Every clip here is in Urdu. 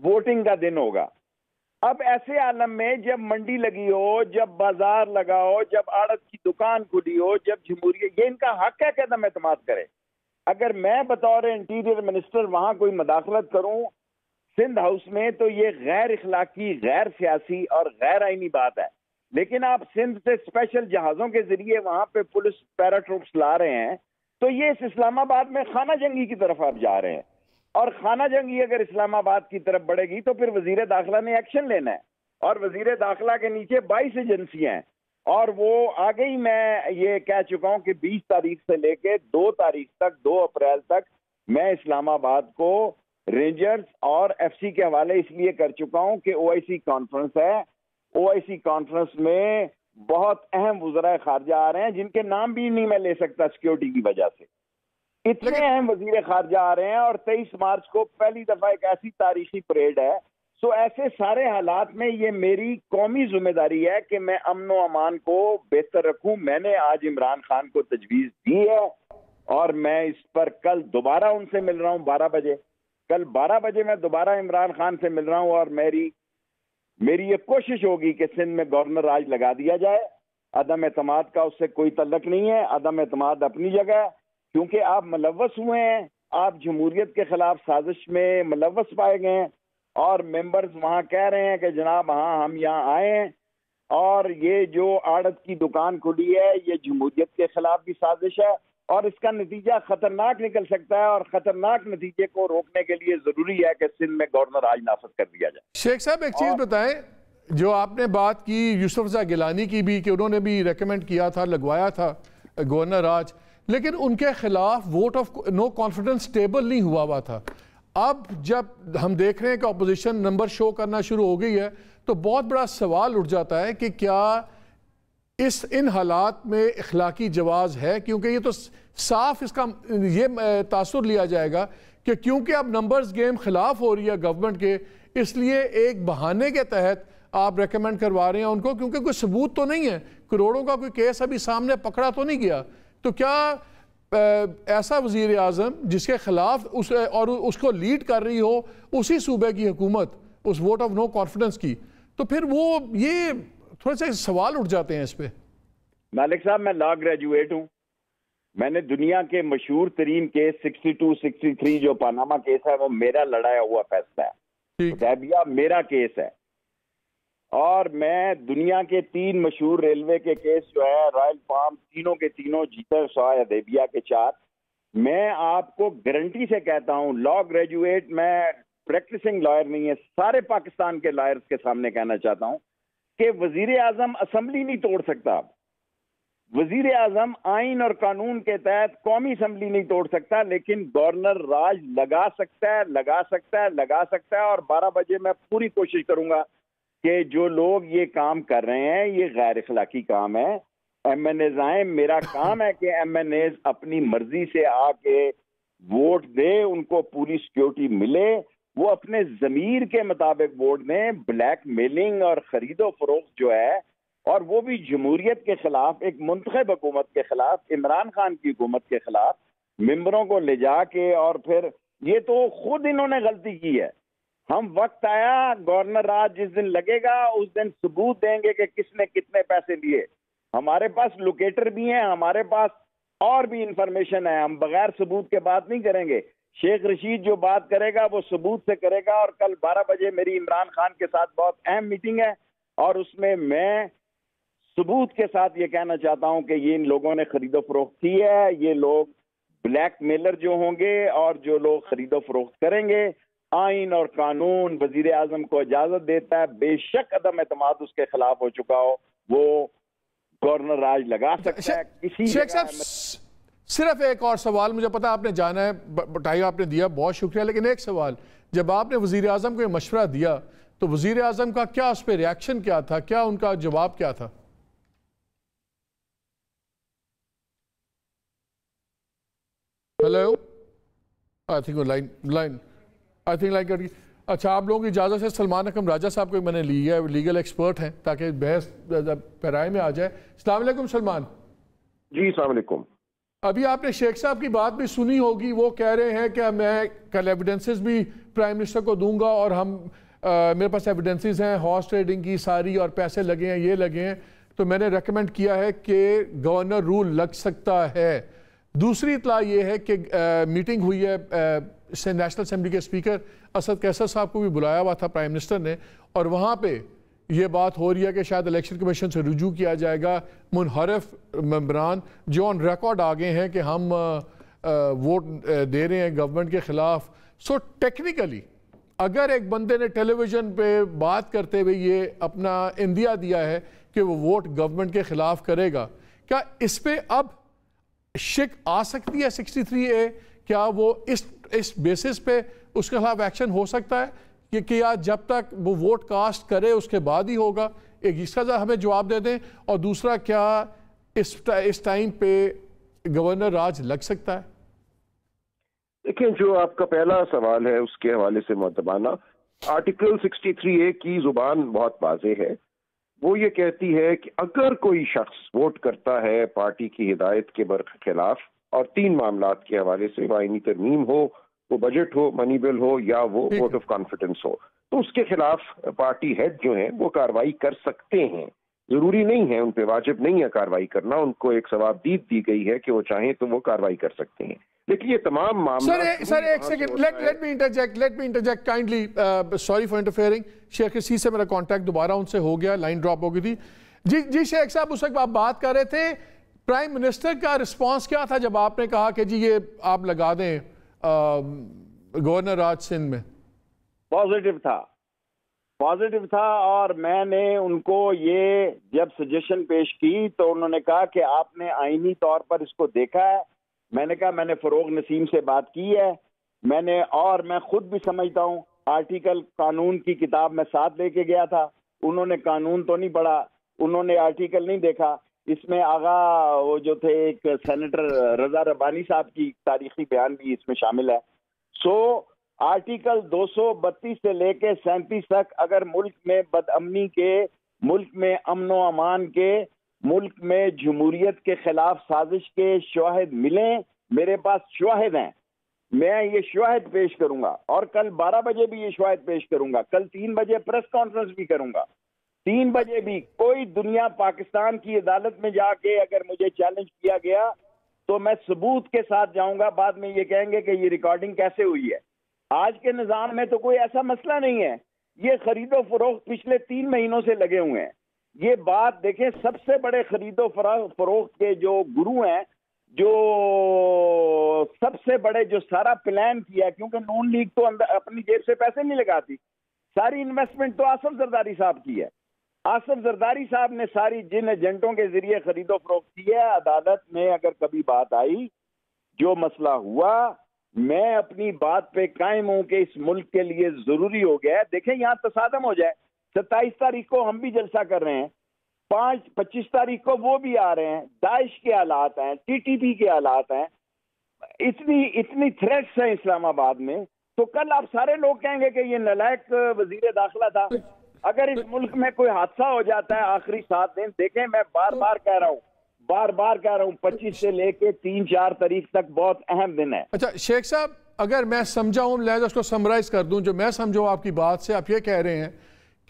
ووٹنگ کا دن ہوگا. اب ایسے عالم میں جب منڈی لگی ہو, جب بازار لگا ہو, جب آڑت کی دکان کھلی ہو, جب جمہوریت, یہ ان کا حق ہے کہ عدم اعتماد کرے. اگر میں بطور انٹیریئر منسٹر وہاں کوئی مداخلت کروں سندھ ہاؤس میں تو یہ غیر اخلاقی, غیر سیاسی اور غیر آئینی بات ہے. لیکن آپ سندھ سے اسپیشل جہازوں کے ذریعے وہاں پہ پولیس پیراٹروپس لا رہے ہیں تو یہ اس اسلام آباد میں خانہ جنگی کی طرف آپ جا رہے ہیں. اور خانہ جنگی اگر اسلام آباد کی طرف بڑھے گی تو پھر وزیر داخلہ نے ایکشن لینا ہے. اور وزیر داخلہ کے نیچے 22 ایجنسیاں ہیں, اور وہ آگے ہی میں یہ کہہ چکا ہوں کہ 20 تاریخ سے لے کے 2 تاریخ تک, 2 اپریل تک میں اسلام آباد کو رینجرز اور ایف سی کے حوالے اس لیے کر چکا ہوں کہ او آئی سی کانفرنس ہے. او آئی سی کانفرنس میں بہت اہم وزراء خارجہ آ رہے ہیں جن کے نام بھی نہیں میں لے سکتا سیکیورٹی کی وجہ سے. اتنے اہم وزیر خارجہ آ رہے ہیں اور 23 مارچ کو پہلی دفعہ ایک ایسی تاریخی پریڈ ہے. سو ایسے سارے حالات میں یہ میری قومی ذمہ داری ہے کہ میں امن و امان کو بہتر رکھوں. میں نے آج عمران خان کو تجویز دی ہے اور میں اس پر کل دوبارہ ان سے مل رہا ہوں 12 بجے. کل 12 بجے میں دوبارہ عمران خان سے مل رہا ہوں اور میری یہ کوشش ہوگی کہ سندھ میں گورنر راج لگا دیا جائے. عدم اعتماد کا اس سے کوئی تعلق نہیں ہے. عدم اعتماد اپنی جگہ ہے کیونکہ آپ ملوث ہوئے ہیں, آپ جمہوریت کے خلاف سازش میں ملوث پائے گئے ہیں اور ممبرز وہاں کہہ رہے ہیں کہ جناب ہاں ہم یہاں آئے ہیں اور یہ جو آڑت کی دکان کھلی ہے یہ جمہوریت کے خلاف بھی سازش ہے اور اس کا نتیجہ خطرناک نکل سکتا ہے, اور خطرناک نتیجے کو روکنے کے لیے ضروری ہے کہ سندھ میں گورنر راج نافذ کر دیا جائے. شیخ صاحب ایک چیز بتائیں, جو آپ نے بات کی یوسف رضا گیلانی کی بھی کہ انہوں نے بھی ریکمینڈ کیا تھا, لگوایا تھا گورنر راج, لیکن ان کے خلاف vote of no confidence table نہیں ہوا تھا. اب جب ہم دیکھ رہے ہیں کہ اپوزیشن نمبر شو کرنا شروع ہو گئی ہے تو بہت بڑا سوال اٹھ جاتا ہے کہ کیا ان حالات میں اخلاقی جواز ہے, کیونکہ یہ تو صاف اس کا یہ تاثر لیا جائے گا کہ کیونکہ اب نمبرز گیم خلاف ہو رہی ہے گورنمنٹ کے, اس لیے ایک بہانے کے تحت آپ ریکمینڈ کروا رہے ہیں ان کو, کیونکہ کوئی ثبوت تو نہیں ہے, کروڑوں کا کوئی کیس ابھی سامنے پکڑا تو نہیں گیا. تو کیا ایسا وزیر اعظم جس کے خلاف اور اس کو لیڈ کر رہی ہو اسی صوبے کی حکومت اس ووٹ آف نو کانفیڈنس کی, تو پھر وہ یہ تھوڑے سے سوال اٹھ جاتے ہیں اس پہ. مالک صاحب میں لا گریجویٹ ہوں, میں نے دنیا کے مشہور ترین کیس 62-63 جو پاناما کیس ہے وہ میرا لڑایا ہوا فیصلہ ہے, حدیبیہ میرا کیس ہے, اور میں دنیا کے 3 مشہور ریلوے کے کیس جو ہے رائل فارم تینوں کے تینوں جیتے, سوائے حدیبیہ کے 4. میں آپ کو گارنٹی سے کہتا ہوں لا گریجویٹ, میں پریکٹسنگ لائر نہیں ہے, سارے پاکستان کے لائرز کے سامنے کہنا چاہتا ہوں کہ وزیر اعظم اسمبلی نہیں توڑ سکتا. وزیر اعظم آئین اور قانون کے تحت قومی اسمبلی نہیں توڑ سکتا, لیکن گورنر راج لگا سکتا ہے. اور 12 بجے میں پوری کوشش کروں گا کہ جو لوگ یہ کام کر رہے ہیں یہ غیر اخلاقی کام ہے. ایم این ایز آئیں, میرا کام ہے کہ ایم این ایز اپنی مرضی سے آ کے ووٹ دے, ان کو پوری سیکیورٹی ملے, وہ اپنے ضمیر کے مطابق ووٹ دیں. بلیک میلنگ اور خرید و فروخت جو ہے, اور وہ بھی جمہوریت کے خلاف, ایک منتخب حکومت کے خلاف, عمران خان کی حکومت کے خلاف, ممبروں کو لے جا کے, اور پھر یہ تو خود انہوں نے غلطی کی ہے. ہم وقت آیا گورنر راج جس دن لگے گا اس دن ثبوت دیں گے کہ کس نے کتنے پیسے لیے. ہمارے پاس لوکیٹر بھی ہیں, ہمارے پاس اور بھی انفارمیشن ہے, ہم بغیر ثبوت کے بات نہیں کریں گے. شیخ رشید جو بات کرے گا وہ ثبوت سے کرے گا, اور کل 12 بجے میری عمران خان کے ساتھ بہت اہم میٹنگ ہے, اور اس میں ثبوت کے ساتھ یہ کہنا چاہتا ہوں کہ یہ ان لوگوں نے خرید و فروخت کی ہے. یہ لوگ بلیک میلر جو ہوں گے اور جو لوگ خرید و فروخت کریں گے, آئین اور قانون وزیر اعظم کو اجازت دیتا ہے, بے شک عدم اعتماد اس کے خلاف ہو چکا ہو, وہ گورنر راج لگا سکتا ہے. شیخ صاحب صرف ایک اور سوال, مجھے پتا آپ نے جانا ہے, بتائی آپ نے دیا, بہت شکریہ, لیکن ایک سوال, جب آپ نے وزیر اعظم کو یہ مشورہ دیا تو وزیر اعظم کا کیا اس پہ ریاکشن کیا تھا, کیا ان کا جواب کیا تھا؟ ہیلو, آئی تھنک لائن کٹ گئی. اچھا, آپ لوگوں کی اجازت سے سلمان اکرم راجہ صاحب کو میں نے لی ہے, لیگل ایکسپرٹ ہیں, تاکہ بحث پیرائے میں آ جائے. السلام علیکم سلمان. جی السلام علیکم. ابھی آپ نے شیخ صاحب کی بات بھی سنی ہوگی, وہ کہہ رہے ہیں کہ میں کل ایویڈنسز بھی پرائم منسٹر کو دوں گا, اور میرے پاس ایویڈنسز ہیں ہارس ٹریڈنگ کی ساری, اور پیسے لگے ہیں, یہ لگے ہیں, تو میں نے ریکمینڈ کیا ہے کہ گورنر رول لگ سکتا ہے. دوسری اطلاع یہ ہے کہ میٹنگ ہوئی ہے نیشنل اسمبلی کے اسپیکر اسد قیصر صاحب کو بھی بلایا ہوا تھا پرائم منسٹر نے, اور وہاں پہ یہ بات ہو رہی ہے کہ شاید الیکشن کمیشن سے رجوع کیا جائے گا منحرف ممبران جو آن ریکارڈ آگے ہیں کہ ہم ووٹ دے رہے ہیں گورنمنٹ کے خلاف. سو ٹیکنیکلی اگر ایک بندے نے ٹیلی ویژن پہ بات کرتے ہوئے یہ اپنا اندیا دیا ہے کہ وہ ووٹ گورنمنٹ کے خلاف کرے گا, کیا اس پہ اب شک آ سکتی ہے 63A؟ کیا وہ اس بیسس پہ اس کے خلاف ایکشن ہو سکتا ہے کہ کیا جب تک وہ ووٹ کاسٹ کرے اس کے بعد ہی ہوگا؟ ایک اس کا ہمیں جواب دے دیں, اور دوسرا کیا اس ٹائم پہ گورنر راج لگ سکتا ہے؟ دیکھیں, جو آپ کا پہلا سوال ہے اس کے حوالے سے محترمانہ, آرٹیکل 63A کی زبان بہت واضح ہے. وہ یہ کہتی ہے کہ اگر کوئی شخص ووٹ کرتا ہے پارٹی کی ہدایت کے برخلاف, اور 3 معاملات کے حوالے سے, وہ آئینی ترمیم ہو, وہ بجٹ ہو, منی بل ہو, یا وہ ووٹ آف کانفیڈنس ہو, تو اس کے خلاف پارٹی ہیڈ جو ہیں وہ کارروائی کر سکتے ہیں. ضروری نہیں ہے, ان پہ واجب نہیں ہے کارروائی کرنا, ان کو ایک ثوابدید دی گئی ہے کہ وہ چاہیں تو وہ کارروائی کر سکتے ہیں. لیکن یہ تمام معاملات... سر ایک second, let me interject kindly, sorry for interfering. Sheikh Rashid سے میرا کانٹیکٹ دوبارہ ان سے ہو گیا, لائن ڈراپ ہو گئی تھی. جی شیخ صاحب, اس وقت آپ بات کر رہے تھے, پرائم منسٹر کا رسپانس کیا تھا جب آپ نے کہا کہ جی یہ آپ لگا دیں گورنر راج سندھ میں؟ پازیٹیو تھا, اور میں نے ان کو یہ جب سجیشن پیش کی تو انہوں نے کہا کہ آپ نے آئینی طور پر اس کو دیکھا ہے. میں نے کہا میں نے فروغ نسیم سے بات کی ہے, اور میں خود بھی سمجھتا ہوں, آرٹیکل قانون کی کتاب میں ساتھ لے کے گیا تھا, انہوں نے قانون تو نہیں پڑھا, انہوں نے آرٹیکل نہیں دیکھا. اس میں آغا وہ جو تھے ایک سینیٹر رضا ربانی صاحب کی تاریخی بیان بھی اس میں شامل ہے. سو آرٹیکل 232 سے لے کے 37 تک اگر ملک میں بدامنی کے, ملک میں امن و امان کے, ملک میں جمہوریت کے خلاف سازش کے شواہد ملیں, میرے پاس شواہد ہیں, میں یہ شواہد پیش کروں گا, اور کل 12 بجے بھی یہ شواہد پیش کروں گا, کل 3 بجے پریس کانفرنس بھی کروں گا, 3 بجے بھی. کوئی دنیا پاکستان کی عدالت میں جا کے اگر مجھے چیلنج کیا گیا تو میں ثبوت کے ساتھ جاؤں گا. بعد میں یہ کہیں گے کہ یہ ریکارڈنگ کیسے ہوئی ہے. آج کے نظام میں تو کوئی ایسا مسئلہ نہیں ہے, یہ خرید و فروخت پچھلے 3 مہینوں سے لگے ہوئے ہیں. یہ بات دیکھیں, سب سے بڑے خرید و فروخت کے جو گرو ہیں, جو سب سے بڑے, جو سارا پلان کیا, کیونکہ نون لیگ تو اپنی جیب سے پیسے نہیں لگاتی, ساری انویسٹمنٹ تو آصف زرداری صاحب کی ہے. آصف زرداری صاحب نے ساری جن ایجنٹوں کے ذریعے خرید و فروخت کی ہے. عدالت میں اگر کبھی بات آئی, جو مسئلہ ہوا, میں اپنی بات پہ قائم ہوں کہ اس ملک کے لیے ضروری ہو گیا ہے. دیکھیں یہاں تصادم ہو جائے, 27 تاریخ کو ہم بھی جلسہ کر رہے ہیں, 25 تاریخ کو وہ بھی آ رہے ہیں, داعش کے حالات ہیں, TTP کے حالات ہیں, اتنی تھریٹس ہیں اسلام آباد میں, تو کل آپ سارے لوگ کہیں گے کہ یہ نالائق وزیر داخلہ تھا. اگر اس ملک میں کوئی حادثہ ہو جاتا ہے آخری 7 دن, دیکھیں میں بار بار کہہ رہا ہوں 25 سے لے کے 3-4 تاریخ تک بہت اہم دن ہے. اچھا شیخ صاحب, اگر میں سمجھا ہوں, لہذا اس کو سمرائز کر دوں, جو میں سمجھوں آپ کی بات سے, آپ یہ کہہ رہے ہیں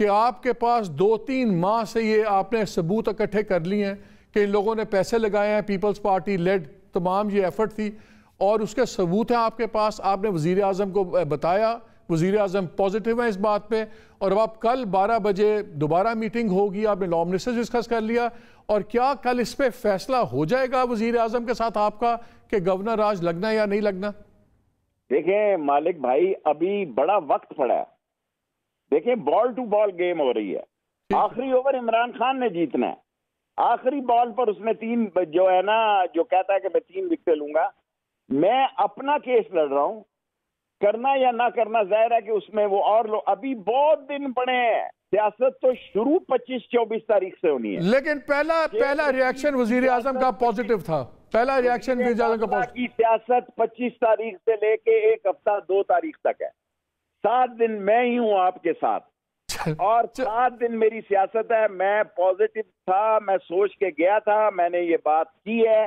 کہ آپ کے پاس 2-3 ماہ سے یہ آپ نے ثبوت اکٹھے کر لی ہیں کہ ان لوگوں نے پیسے لگائے ہیں, پیپلز پارٹی لیڈ تمام یہ ایفرٹ تھی, اور اس کے ثبوت ہیں آپ کے پاس. آپ نے وزیر اعظم کو بتایا, وزیر اعظم پازیٹیو ہیں اس بات پہ, اور اب آپ کل 12 بجے دوبارہ میٹنگ ہوگی, آپ نے لا منسٹر سے ڈسکس کر لیا, اور کیا کل اس پہ فیصلہ ہو جائے گا وزیر اعظم کے ساتھ آپ کا کہ گورنر راج لگنا یا نہیں لگنا؟ دیکھیں مالک بھائی, ابھی بڑا وقت پڑا ہے. دیکھیں بال ٹو بال گیم ہو رہی ہے, آخری اوور عمران خان نے جیتنا ہے. آخری بال پر اس نے 3 جو ہے نا, جو کہتا ہے کہ میں 3 وکٹیں لوں گا. میں اپنا کیس لڑ رہا ہوں, کرنا یا نہ کرنا ظاہر ہے کہ اس میں وہ اور لوگ, ابھی بہت دن پڑے ہیں, سیاست تو شروع 25-24 تاریخ سے ہونی ہے. لیکن پہلا ریاکشن وزیر اعظم کا پازیٹیو تھا, پہلا ریاکشن وزیر اعظم کا پازیٹیو. کی سیاست 25 تاریخ سے لے کے 1 ہفتہ 2 تاریخ تک ہے. 7 دن میں ہی ہوں آپ کے ساتھ, اور 7 دن میری سیاست ہے. میں پازیٹیو تھا, میں سوچ کے گیا تھا, میں نے یہ بات کی ہے,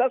10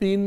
3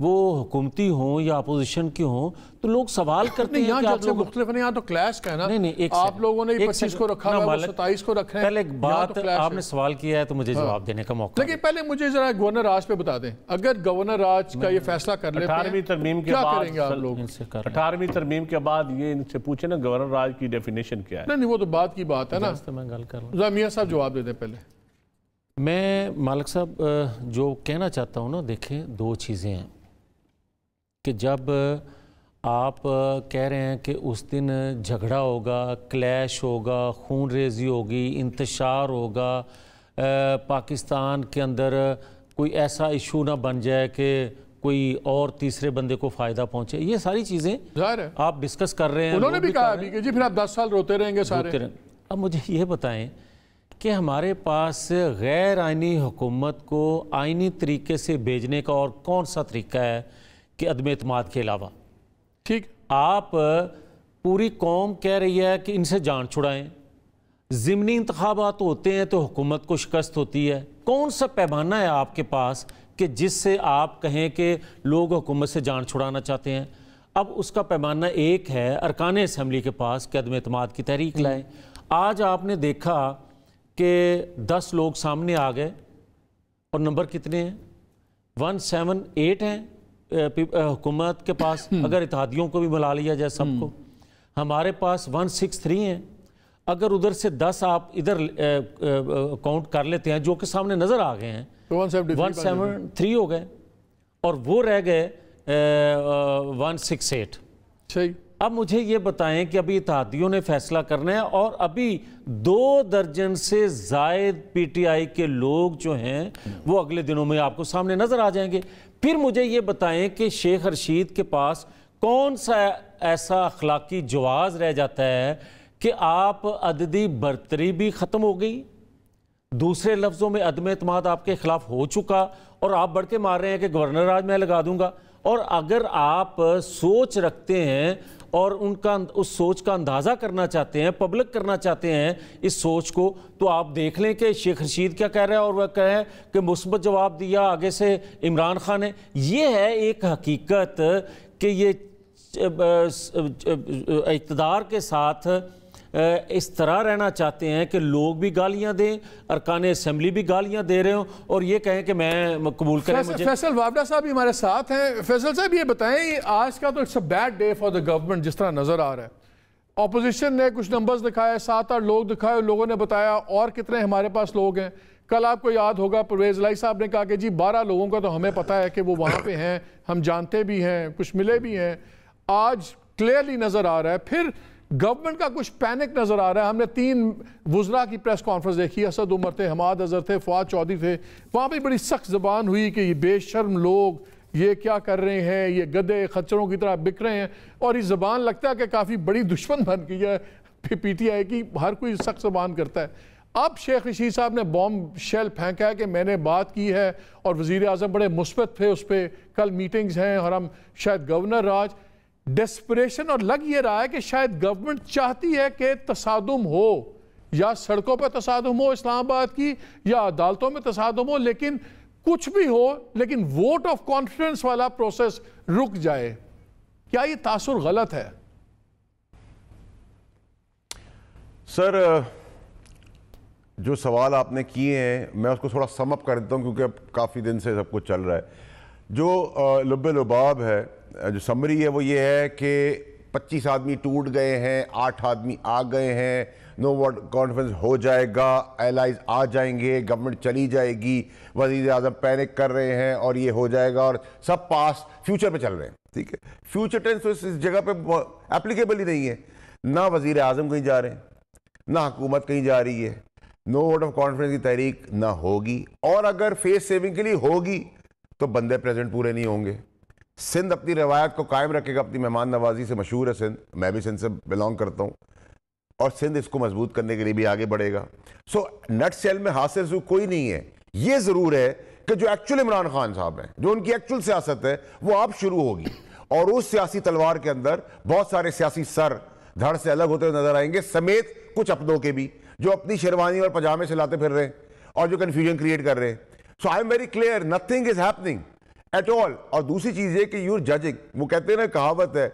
وہ حکومتی ہوں یا اپوزیشن کی ہوں تو لوگ سوال کرتے ہیں کہ آپ لوگ مختلف نہیں، یہاں تو کلیش کا ہے نا. نہیں آپ لوگوں نے 25 کو رکھا ہے، 27 کو رکھا ہے. پہلے ایک بات آپ نے سوال کیا ہے تو مجھے جواب دینے کا موقع. لیکن پہلے مجھے ذرا گورنر راج پہ بتا دیں، اگر گورنر راج کا یہ فیصلہ کر لیتے ہیں 18ویں ترمیم کے کیا بعد کریں گے آپ لوگ؟ 18ویں ترمیم کے بعد یہ ان سے پوچھیں نا گورنر راج کی ڈیفینیشن کیا ہے. نہیں وہ تو بات کی بات ہے نا. میں گل کر ذرا میاں صاحب جواب دے دیں پہلے. میں مالک صاحب جو کہنا چاہتا ہوں نا، دیکھیں دو چیزیں ہیں کہ جب آپ کہہ رہے ہیں کہ اس دن جھگڑا ہوگا، کلیش ہوگا، خون ریزی ہوگی، انتشار ہوگا، پاکستان کے اندر کوئی ایسا ایشو نہ بن جائے کہ کوئی اور تیسرے بندے کو فائدہ پہنچے، یہ ساری چیزیں آپ ڈسکس کر رہے ہیں. انہوں نے بھی کہا ابھی کہ جی پھر آپ 10 سال روتے رہیں گے سارے. اب مجھے یہ بتائیں کہ ہمارے پاس غیر آئینی حکومت کو آئینی طریقے سے بھیجنے کا اور کون سا طریقہ ہے کہ عدم اعتماد کے علاوہ؟ ٹھیک، آپ پوری قوم کہہ رہی ہے کہ ان سے جان چھڑائیں، ضمنی انتخابات ہوتے ہیں تو حکومت کو شکست ہوتی ہے. کون سا پیمانہ ہے آپ کے پاس کہ جس سے آپ کہیں کہ لوگ حکومت سے جان چھڑانا چاہتے ہیں؟ اب اس کا پیمانہ ایک ہے ارکان اسمبلی کے پاس کہ عدم اعتماد کی تحریک لائیں. آج آپ نے دیکھا کہ 10 لوگ سامنے آ گئے اور نمبر کتنے ہیں؟ 178 ہیں حکومت کے پاس، اگر اتحادیوں کو بھی ملا لیا جائے سب کو. ہمارے پاس 163 ہیں. اگر ادھر سے 10 آپ ادھر کاؤنٹ کر لیتے ہیں جو کہ سامنے نظر آ گئے ہیں، 173 ہو گئے اور وہ رہ گئے 168. صحیح. اب مجھے یہ بتائیں کہ ابھی اتحادیوں نے فیصلہ کرنا ہے اور ابھی 2 درجن سے زائد پی ٹی آئی کے لوگ جو ہیں وہ اگلے دنوں میں آپ کو سامنے نظر آ جائیں گے. پھر مجھے یہ بتائیں کہ شیخ رشید کے پاس کون سا ایسا اخلاقی جواز رہ جاتا ہے کہ آپ عددی برتری بھی ختم ہو گئی، دوسرے لفظوں میں عدم اعتماد آپ کے خلاف ہو چکا اور آپ بڑھ کے مار رہے ہیں کہ گورنر راج میں لگا دوں گا. اور اگر آپ سوچ رکھتے ہیں اور اس سوچ کا اندازہ کرنا چاہتے ہیں، پبلک کرنا چاہتے ہیں اس سوچ کو، تو آپ دیکھ لیں کہ شیخ رشید کیا کہہ رہا ہے اور وہ کہہ رہا ہے کہ مثبت جواب دیا آگے سے عمران خان نے. یہ ہے ایک حقیقت کہ یہ اقتدار کے ساتھ اس طرح رہنا چاہتے ہیں کہ لوگ بھی گالیاں دیں، ارکان اسمبلی بھی گالیاں دے رہے ہوں اور یہ کہیں کہ میں قبول کریں. فیصل وابڈا صاحب بھی ہمارے ساتھ ہیں. فیصل صاحب یہ بتائیں، آج کا تو it's a bad day for the government جس طرح نظر آ رہا ہے. اپوزیشن نے کچھ نمبرز دکھائے، 7-8 لوگ دکھائے، لوگوں نے بتایا اور کتنے ہمارے پاس لوگ ہیں. کل آپ کو یاد ہوگا پرویز الہی صاحب نے کہا کہ جی 12 لوگوں کا تو ہمیں پتہ ہے کہ وہ وہاں پہ ہیں، ہم جانتے بھی ہیں، کچھ ملے بھی ہیں. آج کلیئرلی نظر آ رہا ہے. پھر گورنمنٹ کا کچھ پینک نظر آ رہا ہے. ہم نے 3 وزراء کی پریس کانفرنس دیکھی، اسد عمر تھے، حماد اظہر تھے، فواد چودھری تھے. وہاں پہ بڑی سخت زبان ہوئی کہ یہ بے شرم لوگ یہ کیا کر رہے ہیں، یہ گدے خچروں کی طرح بک رہے ہیں. اور یہ زبان لگتا ہے کہ کافی بڑی دشمن بن گئی ہے پی ٹی آئی کی، ہر کوئی سخت زبان کرتا ہے. اب شیخ رشید صاحب نے بومب شیل پھینکا ہے کہ میں نے بات کی ہے اور وزیر اعظم بڑے مثبت تھے اس پہ، کل میٹنگز ہیں اور ہم شاید گورنر راج ڈیسپریشن. اور لگ یہ رہا ہے کہ شاید گورنمنٹ چاہتی ہے کہ تصادم ہو، یا سڑکوں پہ تصادم ہو اسلام آباد کی، یا عدالتوں میں تصادم ہو، لیکن کچھ بھی ہو لیکن ووٹ آف کانفیڈنس والا پروسیس رک جائے. کیا یہ تاثر غلط ہے؟ سر جو سوال آپ نے کیے ہیں میں اس کو تھوڑا سم اپ کر دیتا ہوں کیونکہ اب کافی دن سے سب کچھ چل رہا ہے. جو لب لباب ہے، جو سمری ہے وہ یہ ہے کہ 25 آدمی ٹوٹ گئے ہیں، 8 آدمی آ گئے ہیں، نو ووٹ کانفرنس ہو جائے گا، ایلائز آ جائیں گے، گورنمنٹ چلی جائے گی، وزیر اعظم پینک کر رہے ہیں اور یہ ہو جائے گا، اور سب پاس فیوچر پہ چل رہے ہیں. ٹھیک ہے، فیوچر ٹینس اس جگہ پہ اپلیکیبل ہی نہیں ہے. نہ وزیر اعظم کہیں جا رہے ہیں، نہ حکومت کہیں جا رہی ہے. نو ووٹ آف کانفیڈنس کی تحریک نہ ہوگی، اور اگر فیس سیونگ کے لیے ہوگی تو بندے پریزنٹ پورے نہیں ہوں گے. سندھ اپنی روایت کو قائم رکھے گا، اپنی مہمان نوازی سے مشہور ہے سندھ، میں بھی سندھ سے بلانگ کرتا ہوں، اور سندھ اس کو مضبوط کرنے کے لیے بھی آگے بڑھے گا. سو نٹ سیل میں حاصل کوئی نہیں ہے. یہ ضرور ہے کہ جو ایکچول عمران خان صاحب ہیں، جو ان کی ایکچول سیاست ہے وہ اب شروع ہوگی، اور اس سیاسی تلوار کے اندر بہت سارے سیاسی سر دھڑ سے الگ ہوتے ہوئے نظر آئیں گے، سمیت کچھ اپنوں کے بھی جو اپنی شیروانی اور پجامے سے لاتے پھر رہے ہیں اور جو کنفیوژن کریٹ کر رہے ہیں. So I am very clear, nothing is happening at all. اور دوسری چیز یہ کہ یو ججنگ, وہ کہتے ہیں نا کہاوت ہے,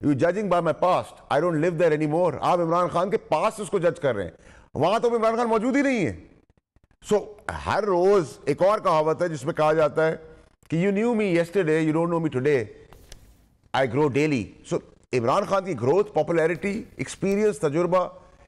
you judging by my past, I don't live there any more. آپ عمران خان کے پاس اس کو جج کر رہے ہیں, وہاں تو عمران خان موجود ہی نہیں ہے. سو ہر روز ایک اور کہاوت ہے جس میں کہا جاتا ہے کہ you knew me yesterday, you don't know me today, I grow daily. So Imran Khan کی گروتھ, پاپولیرٹی, ایکسپیرینس, تجربہ,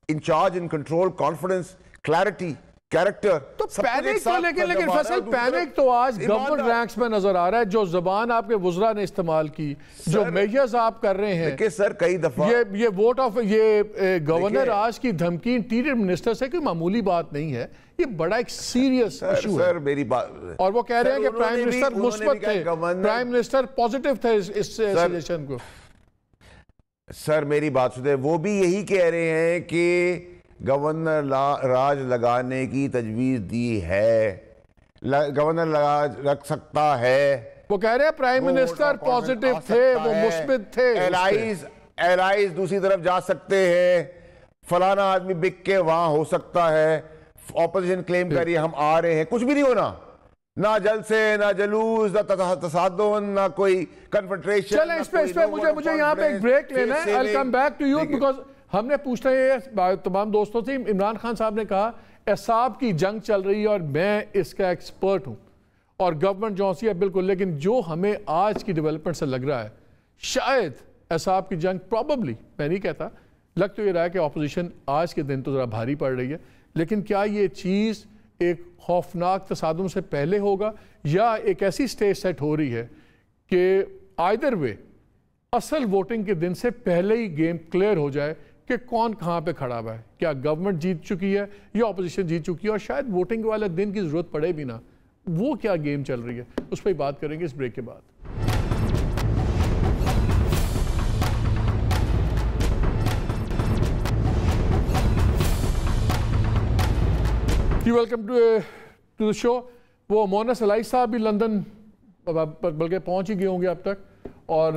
in charge, in control, confidence, clarity, character. تو پینک تو لیکن فیصل پینک تو آج گورنمنٹ رینکس میں نظر آ رہا ہے. جو زبان آپ کے وزراء نے استعمال کی, جو میجرز آپ کر رہے ہیں, سر کئی دفعہ یہ ووٹ آف, یہ گورنر آج کی دھمکی انٹیریئر منسٹر سے کوئی معمولی بات نہیں ہے, یہ بڑا ایک سیریس ایشو ہے. سر میری بات, اور وہ کہہ رہے ہیں کہ پرائم منسٹر مثبت تھے, پرائم منسٹر پازیٹیو تھے اس سجیشن کو. سر میری بات سنیں, وہ بھی یہی کہہ رہے ہیں کہ گورنر راج لگانے کی تجویز دی ہے, گورنر راج رکھ سکتا ہے. وہ کہہ رہے ہیں پرائم منسٹر پازیٹیو تھے, وہ مثبت تھے, ایلائز دوسری طرف جا سکتے ہیں, فلانا آدمی بک کے وہاں ہو سکتا ہے. اپوزیشن کلیم کر رہی ہے ہم آ رہے ہیں, کچھ بھی نہیں ہونا, نہ جلسے, نہ جلوس, نہ تصادم, نہ کوئی کنفنٹریشن. چلیں اس پہ مجھے یہاں پہ ایک بریک لینا ہے. I'll come back to you because ہم نے پوچھنا ہے تمام دوستوں سے. عمران خان صاحب نے کہا اعصاب کی جنگ چل رہی ہے اور میں اس کا ایکسپرٹ ہوں, اور گورنمنٹ جونسی ہے بالکل, لیکن جو ہمیں آج کی ڈیولپمنٹ سے لگ رہا ہے شاید اعصاب کی جنگ, پروبیبلی, میں نہیں کہتا, لگ تو یہ رہا ہے کہ اپوزیشن آج کے دن تو ذرا بھاری پڑ رہی ہے, لیکن کیا یہ چیز ایک خوفناک تصادم سے پہلے ہوگا یا ایک ایسی سٹیج سیٹ ہو رہی ہے کہ آئیدر وے اصل ووٹنگ کے دن سے پہلے ہی گیم کلیئر ہو جائے کہ کون کہاں پہ کھڑا ہوا ہے, کیا گورنمنٹ جیت چکی ہے یا اپوزیشن جیت چکی ہے, اور شاید ووٹنگ والے دن کی ضرورت پڑے بھی نہ, وہ کیا گیم چل رہی ہے, اس پہ بات کریں گے اس بریک کے بعد. ویلکم ٹو دا شو. وہ مونس علائی صاحب بھی لندن بلکہ پہنچ ہی گئے ہوں گے اب تک, اور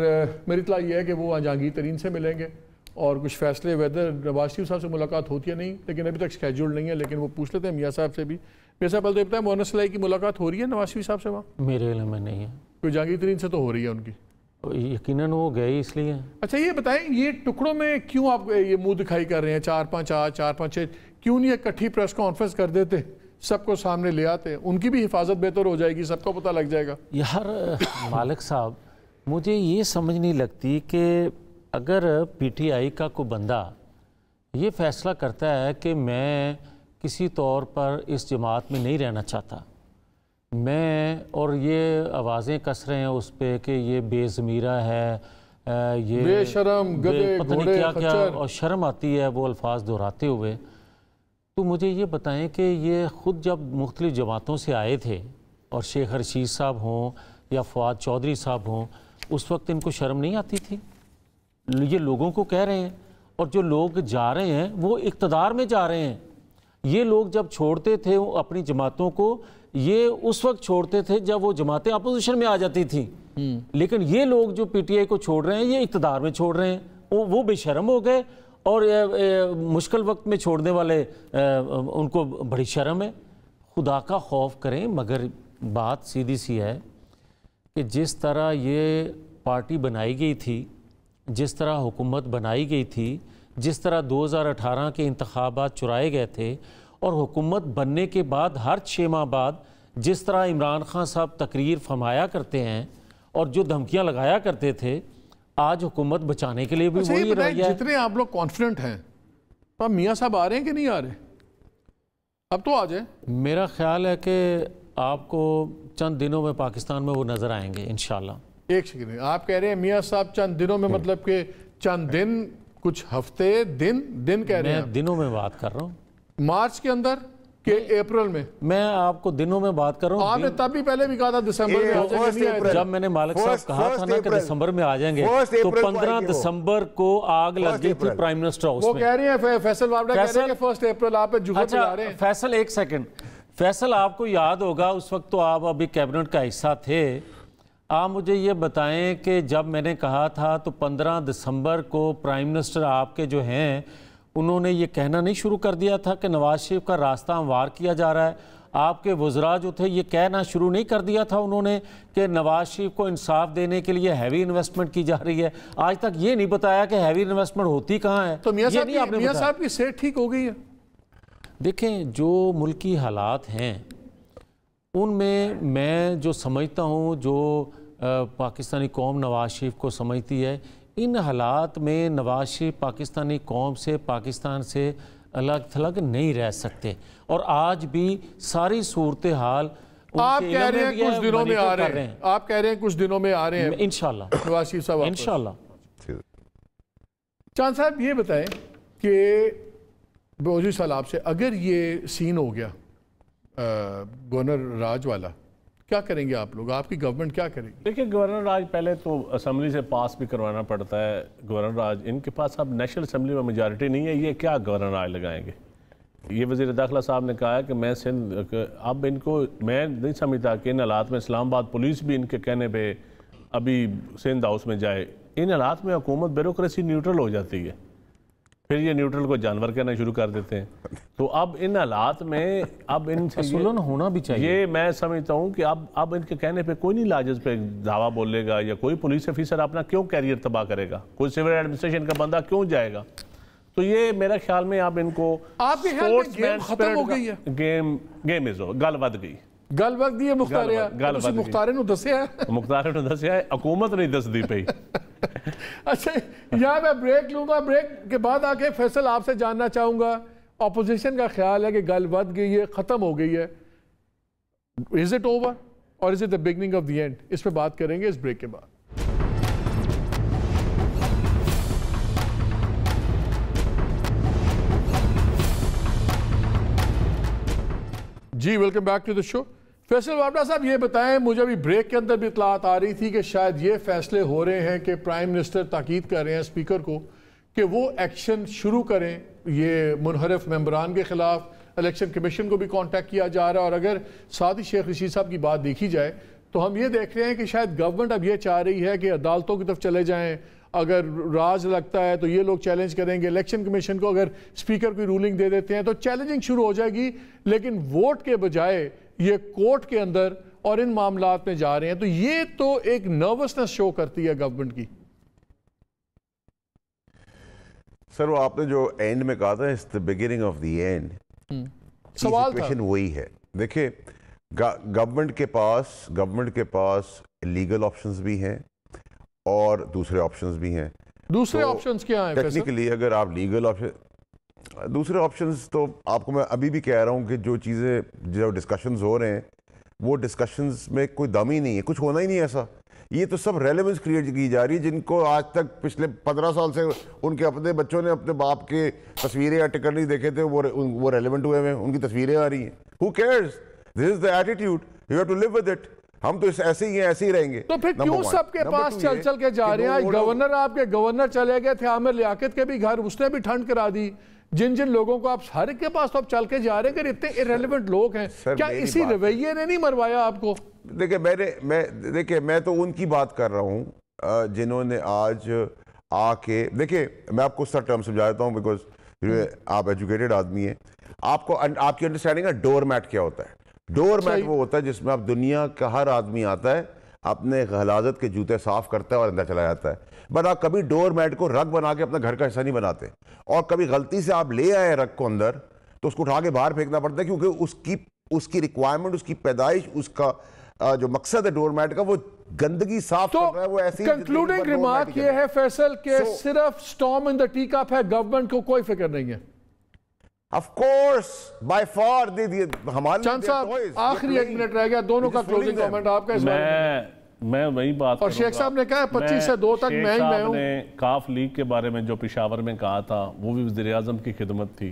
میری اطلاع یہ ہے کہ وہ جہانگیر ترین سے ملیں گے اور کچھ فیصلے ویدر نواز شریف صاحب سے ملاقات ہوتی ہے نہیں, لیکن ابھی تک سکیجول نہیں ہے, لیکن وہ پوچھ لیتے ہیں میاں صاحب سے بھی. میاں صاحب پہلے تو بتائیں مونس علائی کی ملاقات ہو رہی ہے نواز شریف صاحب سے وہاں؟ میرے علم میں نہیں ہے. کوئی جہانگیر ترین سے تو ہو رہی ہے ان کی, یقیناً وہ گئے اس لیے. اچھا یہ بتائیں, یہ ٹکڑوں میں کیوں آپ یہ منہ دکھائی کر رہے ہیں, 4-5 آج 4-5 6, کیوں نہیں اکٹھی پریس کانفرنس کر دیتے, سب کو سامنے لے آتے, ان کی بھی حفاظت بہتر ہو جائے گی, سب کو پتہ لگ جائے گا. یار مالک صاحب, مجھے یہ سمجھ نہیں لگتی کہ اگر پی ٹی آئی کا کوئی بندہ یہ فیصلہ کرتا ہے کہ میں کسی طور پر اس جماعت میں نہیں رہنا چاہتا, میں, اور یہ آوازیں کس رہے ہیں اس پہ کہ یہ بے ضمیرہ ہے, یہ بے شرم, گدے, پتہ نہیں کیا کیا, اور شرم آتی ہے وہ الفاظ دہراتے ہوئے. تو مجھے یہ بتائیں کہ یہ خود جب مختلف جماعتوں سے آئے تھے, اور شیخ رشید صاحب ہوں یا فواد چودھری صاحب ہوں, اس وقت ان کو شرم نہیں آتی تھی؟ یہ لوگوں کو کہہ رہے ہیں, اور جو لوگ جا رہے ہیں وہ اقتدار میں جا رہے ہیں. یہ لوگ جب چھوڑتے تھے اپنی جماعتوں کو, یہ اس وقت چھوڑتے تھے جب وہ جماعتیں اپوزیشن میں آ جاتی تھیں, لیکن یہ لوگ جو پی ٹی آئی کو چھوڑ رہے ہیں یہ اقتدار میں چھوڑ رہے ہیں. وہ بے شرم ہو گئے, اور مشکل وقت میں چھوڑنے والے ان کو بڑی شرم ہے. خدا کا خوف کریں. مگر بات سیدھی سی ہے کہ جس طرح یہ پارٹی بنائی گئی تھی, جس طرح حکومت بنائی گئی تھی, جس طرح 2018 کے انتخابات چرائے گئے تھے, اور حکومت بننے کے بعد ہر 6 ماہ بعد جس طرح عمران خان صاحب تقریر فرمایا کرتے ہیں اور جو دھمکیاں لگایا کرتے تھے, آج حکومت بچانے کے لیے بھی وہی رویہ ہے. جتنے آپ لوگ کانفیڈنٹ ہیں, تو میاں صاحب آ رہے ہیں کہ نہیں آ رہے؟ اب تو آ جائیں. میرا خیال ہے کہ آپ کو چند دنوں میں پاکستان میں وہ نظر آئیں گے انشاءاللہ. ایک سیکنڈ, آپ کہہ رہے ہیں میاں صاحب چند دنوں میں, مطلب کہ چند دن, کچھ ہفتے, دن کہہ رہے ہیں؟ میں دنوں میں بات کر رہا ہوں. مارچ کے اندر کہ اپریل میں؟ میں آپ کو دنوں میں بات کر رہا ہوں. آپ نے تب بھی پہلے بھی کہا تھا دسمبر میں آ جائیں گے. جب میں نے مالک صاحب کہا تھا نا کہ دسمبر میں آ جائیں گے, تو 15 دسمبر کو آگ لگ گئی تھی پرائم منسٹر ہاؤس میں. وہ کہہ رہے ہیں فیصل وابڈا کہہ رہے ہیں کہ 1 اپریل آپ جوہر پہ جا رہے ہیں. فیصل ایک سیکنڈ, فیصل آپ کو یاد ہوگا اس وقت تو آپ ابھی کیبنٹ کا حصہ تھے. آپ مجھے یہ بتائیں کہ جب میں نے کہا تھا تو 15 دسمبر کو پرائم منسٹر آپ کے جو ہیں انہوں نے یہ کہنا نہیں شروع کر دیا تھا کہ نواز شریف کا راستہ ہموار کیا جا رہا ہے, آپ کے وزراء جو تھے یہ کہنا شروع نہیں کر دیا تھا انہوں نے کہ نواز شریف کو انصاف دینے کے لیے ہیوی انویسٹمنٹ کی جا رہی ہے؟ آج تک یہ نہیں بتایا کہ ہیوی انویسٹمنٹ ہوتی کہاں ہے. تو میاں صاحب کی صحت ٹھیک ہو گئی ہے؟ دیکھیں جو ملکی حالات ہیں ان میں جو سمجھتا ہوں جو پاکستانی قوم نواز شریف کو سمجھتی ہے، ان حالات میں نواز شریف پاکستانی قوم سے پاکستان سے الگ تھلگ نہیں رہ سکتے، اور آج بھی ساری صورتحال آپ کہہ رہے ہیں کچھ دنوں میں آ رہے ہیں، آپ کہہ رہے ہیں کچھ دنوں میں آ رہے ہیں انشاءاللہ نواز شریف صاحب انشاءاللہ. چاند صاحب یہ بتائیں کہ بوجی سالاب سے اگر یہ سین ہو گیا گورنر راج والا، کیا کریں گے آپ لوگ؟ آپ کی گورنمنٹ کیا کرے گی؟ دیکھیں گورنر راج پہلے تو اسمبلی سے پاس بھی کروانا پڑتا ہے. گورنر راج ان کے پاس اب نیشنل اسمبلی میں میجارٹی نہیں ہے، یہ کیا گورنر راج لگائیں گے؟ یہ وزیر داخلہ صاحب نے کہا ہے کہ میں سندھ، اب ان کو میں نہیں سمجھتا کہ ان حالات میں اسلام آباد پولیس بھی ان کے کہنے پہ ابھی سندھ ہاؤس میں جائے. ان حالات میں حکومت بیوروکریسی نیوٹرل ہو جاتی ہے، پھر یہ نیوٹرل کو جانور کہنا شروع کر دیتے ہیں. تو اب ان حالات میں اب ان سے اصولن ہونا بھی چاہیے. یہ میں سمجھتا ہوں کہ اب ان کے کہنے پہ کوئی نہیں لاجز پہ دعویٰ بولے گا، یا کوئی پولیس افیسر اپنا کیوں کیریئر تباہ کرے گا، کوئی سول ایڈمنسٹریشن کا بندہ کیوں جائے گا. تو یہ میرا خیال میں اب ان کو آپ کے خیال میں گیم ختم ہو گئی ہے؟ گیم از گل ود گئی. گل وقت دی ہے مختارے نو دسیا ہے، مختارے نو دسیا ہے، حکومت نہیں دس دی پئی. اچھا یہاں میں بریک لوں گا، بریک کے بعد آ کے فیصل آپ سے جاننا چاہوں گا، اپوزیشن کا خیال ہے کہ گل ود گئی ہے، ختم ہو گئی ہے. از it over or is it the beginning of the end? اس پہ بات کریں گے اس بریک کے بعد. جی welcome back to the show. Faisal Vawda صاحب یہ بتائیں، مجھے ابھی بریک کے اندر بھی اطلاعات آ رہی تھی کہ شاید یہ فیصلے ہو رہے ہیں کہ پرائم منسٹر تاکید کر رہے ہیں اسپیکر کو کہ وہ ایکشن شروع کریں یہ منحرف ممبران کے خلاف. الیکشن کمیشن کو بھی کانٹیکٹ کیا جا رہا ہے، اور اگر ساتھ ہی شیخ رشید صاحب کی بات دیکھی جائے تو ہم یہ دیکھ رہے ہیں کہ شاید گورنمنٹ اب یہ چاہ رہی ہے کہ عدالتوں کی طرف چلے جائیں. اگر راز لگتا ہے تو یہ لوگ چیلنج کریں گے الیکشن کمیشن کو، اگر اسپیکر کوئی رولنگ دے دیتے ہیں تو چیلنجنگ شروع ہو جائے گی. لیکن ووٹ کے بجائے یہ کورٹ کے اندر اور ان معاملات میں جا رہے ہیں، تو یہ تو ایک نروسنس شو کرتی ہے گورنمنٹ کی. سر وہ آپ نے جو اینڈ میں کہا تھا اس the beginning of the end، سوال تھا وہی ہے. دیکھیں گورنمنٹ کے پاس لیگل آپشنز بھی ہیں اور دوسرے آپشنز بھی ہیں. دوسرے آپشنز کیا ہیں؟ ٹیکنیکلی اگر آپ لیگل آپشن، دوسرے آپشنز تو آپ کو میں ابھی بھی کہہ رہا ہوں کہ جو چیزیں جو ڈسکشنز ہو رہے ہیں وہ ڈسکشنز میں کوئی دم ہی نہیں ہے، کچھ ہونا ہی نہیں ایسا. یہ تو سب ریلیونس کریٹ کی جا رہی ہے جن کو آج تک پچھلے 15 سال سے ان کے اپنے بچوں نے اپنے باپ کے تصویریں یا ٹکٹ نہیں دیکھے تھے، وہ ریلیونٹ ہوئے ہیں، ان کی تصویریں آ رہی ہیں. Who cares? This is the attitude. You have to live with it. ہم تو ایسے ہی ہیں، ایسے ہی رہیں گے. تو پھر کیوں سب کے پاس چل کے جا رہے ہیں؟ گورنر آپ کے گورنر چلے گئے تھے عامر لیاقت کے بھی گھر، اس نے بھی ٹھنڈ کرا دی. جن لوگوں کو آپ ہر ایک کے پاس تو آپ چل کے جا رہے ہیں کہ اتنے irrelevant لوگ ہیں، کیا اسی رویے نے نہیں مروایا آپ کو؟ دیکھیں میں تو ان کی بات کر رہا ہوں جنہوں نے آج آ کے، دیکھیں میں آپ کو اس طرح ٹرم سمجھا دیتا ہوں بیکاز آپ ایجوکیٹڈ آدمی ہیں. آپ کی انڈرسٹینڈنگ ہے ڈور میٹ کیا ہوتا ہے. ڈور میٹ وہ ہوتا ہے جس میں آپ دنیا کا ہر آدمی آتا ہے، اپنے غلاظت کے جوتے صاف کرتا ہے اور اندر چلا جاتا ہے. بٹ آپ کبھی ڈور میٹ کو رگ بنا کے اپنا گھر کا حصہ نہیں بناتے، اور کبھی غلطی سے آپ لے آئے رگ کو اندر تو اس کو اٹھا کے باہر پھینکنا پڑتا ہے، کیونکہ اس کی ریکوائرمنٹ، اس کی پیدائش، اس کا جو مقصد ہے ڈور میٹ کا وہ گندگی صاف کر رہا ہے. وہ ایسی کنکلوڈنگ ریمارک یہ ہے فیصل کہ صرف storm in the T cup ہے، گورنمنٹ کو کوئی فکر نہیں ہے. Of course, by far, ہمارے چاند صاحب آخری ایک منٹ رہ گیا، دونوں کا کلوزنگ کامنٹ آپ کا اس بارے میں وہی بات اور شیخ صاحب نے کہا 25 سے 2 تک میں ہی میں ہوں. نے کاف لیگ کے بارے میں جو پشاور میں کہا تھا وہ بھی وزیر اعظم کی خدمت تھی،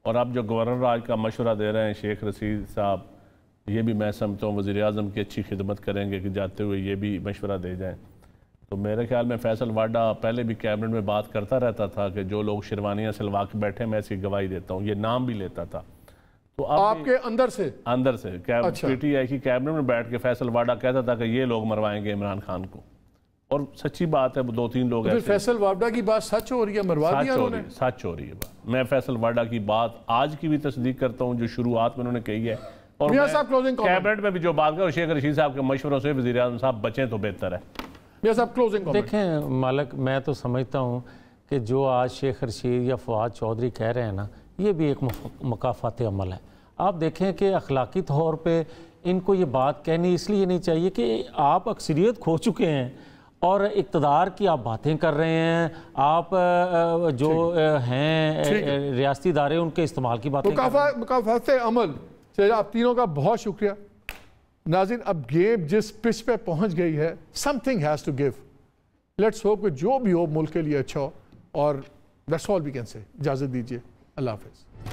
اور اب جو گورنر راج کا مشورہ دے رہے ہیں شیخ رشید صاحب، یہ بھی میں سمجھتا ہوں وزیر اعظم کی اچھی خدمت کریں گے کہ جاتے ہوئے یہ بھی مشورہ دے جائیں. تو میرے خیال میں فیصل واڈا پہلے بھی کیبنٹ میں بات کرتا رہتا تھا کہ جو لوگ شیروانیاں سلوا کے بیٹھے میں ایسی گواہی دیتا ہوں، یہ نام بھی لیتا تھا. تو آپ کے اندر سے پی ٹی آئی کی کیبنٹ میں بیٹھ کے فیصل واڈا کہتا تھا کہ یہ لوگ مروائیں گے عمران خان کو، اور سچی بات ہے 2-3 لوگ ایسے. فیصل واڈا کی بات سچ ہو رہی ہے؟ مروا دیا انہوں نے؟ سچ ہو رہی ہے بات. میں فیصل واڈا کی بات آج کی بھی تصدیق کرتا ہوں جو شروعات میں انہوں نے کہی ہے، اور میاں صاحب closing comment. کیبنٹ میں بھی جو بات کر شیخ رشید صاحب کے مشوروں سے وزیر اعظم صاحب بچیں تو بہتر ہے. میاں صاحب closing comment. دیکھیں مالک، میں تو سمجھتا ہوں کہ جو آج شیخ رشید یا فواد چودھری کہہ رہے ہیں نا، یہ بھی ایک مکافات عمل ہے. آپ دیکھیں کہ اخلاقی طور پہ ان کو یہ بات کہنی اس لیے نہیں چاہیے کہ آپ اکثریت کھو چکے ہیں اور اقتدار کی آپ باتیں کر رہے ہیں، آپ جو ہیں ریاستی ادارے ان کے استعمال کی باتیں کر رہے ہیں. مکافات عمل سے آپ تینوں کا بہت شکریہ. ناظرین، اب گیم جس پچ پہ پہنچ گئی ہے، something has to give. Let's hope کہ جو بھی ہو ملک کے لیے اچھا ہو، اور that's all we can say. اجازت دیجیے، اللہ حافظ.